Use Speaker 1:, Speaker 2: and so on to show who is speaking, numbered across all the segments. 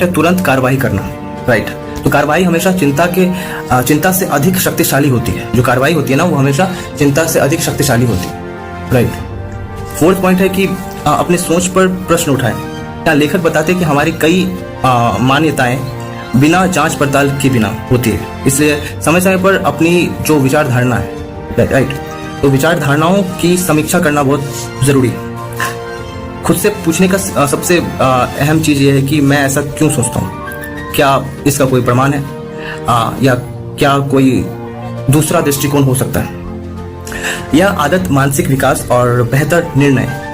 Speaker 1: है तुरंत कार्रवाई करना, राइट। तो कार्रवाई हमेशा चिंता से अधिक शक्तिशाली होती है। जो कार्रवाई होती है ना वो हमेशा चिंता से अधिक शक्तिशाली होती है, राइट। फोर्थ पॉइंट है कि अपने सोच पर प्रश्न उठाएं। यहाँ लेखक बताते हैं कि हमारी कई मान्यताएं बिना जांच पड़ताल के बिना होती है, इसलिए समय समय पर अपनी जो विचार धारणा है, राइट, तो विचार धारणाओं की समीक्षा करना बहुत जरूरी है। खुद से पूछने का सबसे अहम चीज ये है कि मैं ऐसा क्यों सोचता हूँ, क्या इसका कोई प्रमाण है, या क्या कोई दूसरा दृष्टिकोण हो सकता है। यह आदत मानसिक विकास और बेहतर निर्णय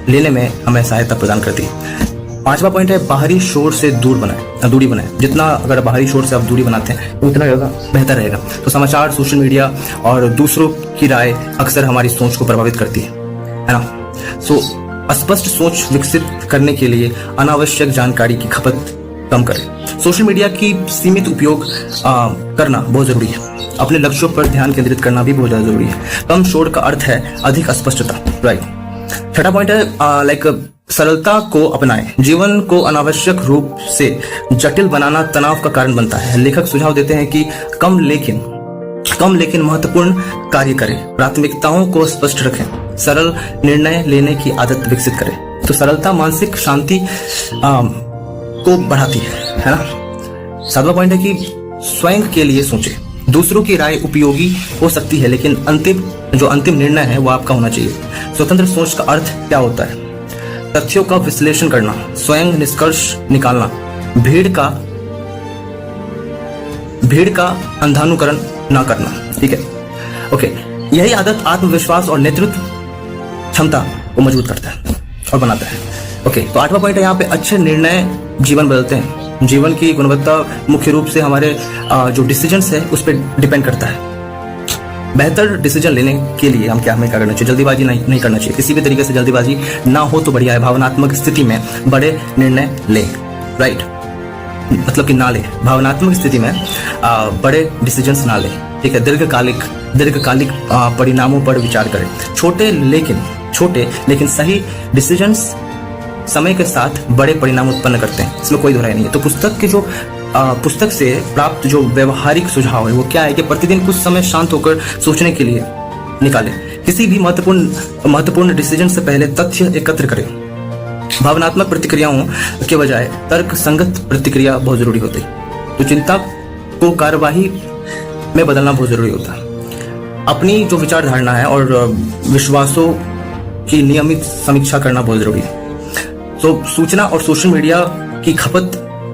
Speaker 1: लेने में हमें सहायता प्रदान करती है। पांचवा पॉइंट है बाहरी शोर से दूरी बनाएं। जितना अगर बाहरी शोर से आप दूरी बनाते हैं तो उतना ज़्यादा बेहतर रहेगा। तो समाचार, सोशल मीडिया और दूसरों की राय अक्सर हमारी सोच को प्रभावित करती है ना। सो स्पष्ट सोच विकसित करने के लिए अनावश्यक जानकारी की खपत कम करें। सोशल मीडिया की सीमित उपयोग करना बहुत जरूरी है। अपने लक्ष्यों पर ध्यान केंद्रित करना भी बहुत ज्यादा जरूरी है। कम शोर का अर्थ है अधिक स्पष्टता, राइट। छठा पॉइंट है सरलता को अपनाएं। जीवन को अनावश्यक रूप से जटिल बनाना तनाव का कारण बनता है। लेखक सुझाव देते हैं कि कम लेकिन महत्वपूर्ण कार्य करें, प्राथमिकताओं को स्पष्ट रखें, सरल निर्णय लेने की आदत विकसित करें। तो सरलता मानसिक शांति को बढ़ाती है ना। सातवां पॉइंट है कि स्वयं के लिए सोचें। दूसरों की राय उपयोगी हो सकती है, लेकिन अंतिम निर्णय है वो आपका होना चाहिए। स्वतंत्र सोच का अर्थ क्या होता है? तथ्यों का विश्लेषण करना, स्वयं निष्कर्ष निकालना, भीड़ का अंधानुकरण ना करना, ठीक है, ओके। यही आदत आत्मविश्वास और नेतृत्व क्षमता को मजबूत करता है और बनाता है, ओके। तो आठवां पॉइंट है यहाँ पे अच्छे निर्णय जीवन बदलते हैं। जीवन की गुणवत्ता मुख्य रूप से हमारे जो डिसीजंस है उस पर डिपेंड करता है। बेहतर डिसीजन लेने के लिए हमें क्या करना चाहिए? जल्दीबाजी नहीं करना चाहिए। किसी भी तरीके से जल्दीबाजी ना हो तो बढ़िया है। भावनात्मक स्थिति में बड़े निर्णय लें, राइट, मतलब कि ना ले। भावनात्मक स्थिति में बड़े डिसीजंस ना लें, ठीक है। दीर्घकालिक परिणामों पर विचार करें। छोटे लेकिन सही डिसीजंस समय के साथ बड़े परिणाम उत्पन्न करते हैं, इसमें कोई दोहराई नहीं है। तो पुस्तक से प्राप्त जो व्यवहारिक सुझाव है वो क्या है कि प्रतिदिन कुछ समय शांत होकर सोचने के लिए निकालें। किसी भी महत्वपूर्ण डिसीजन से पहले तथ्य एकत्र करें। भावनात्मक प्रतिक्रियाओं के बजाय तर्क संगत प्रतिक्रिया बहुत जरूरी होती है। तो चिंता को कार्यवाही में बदलना बहुत जरूरी होता है। अपनी जो विचार धारणा है और विश्वासों की नियमित समीक्षा करना बहुत जरूरी है। तो सूचना और सोशल मीडिया की खपत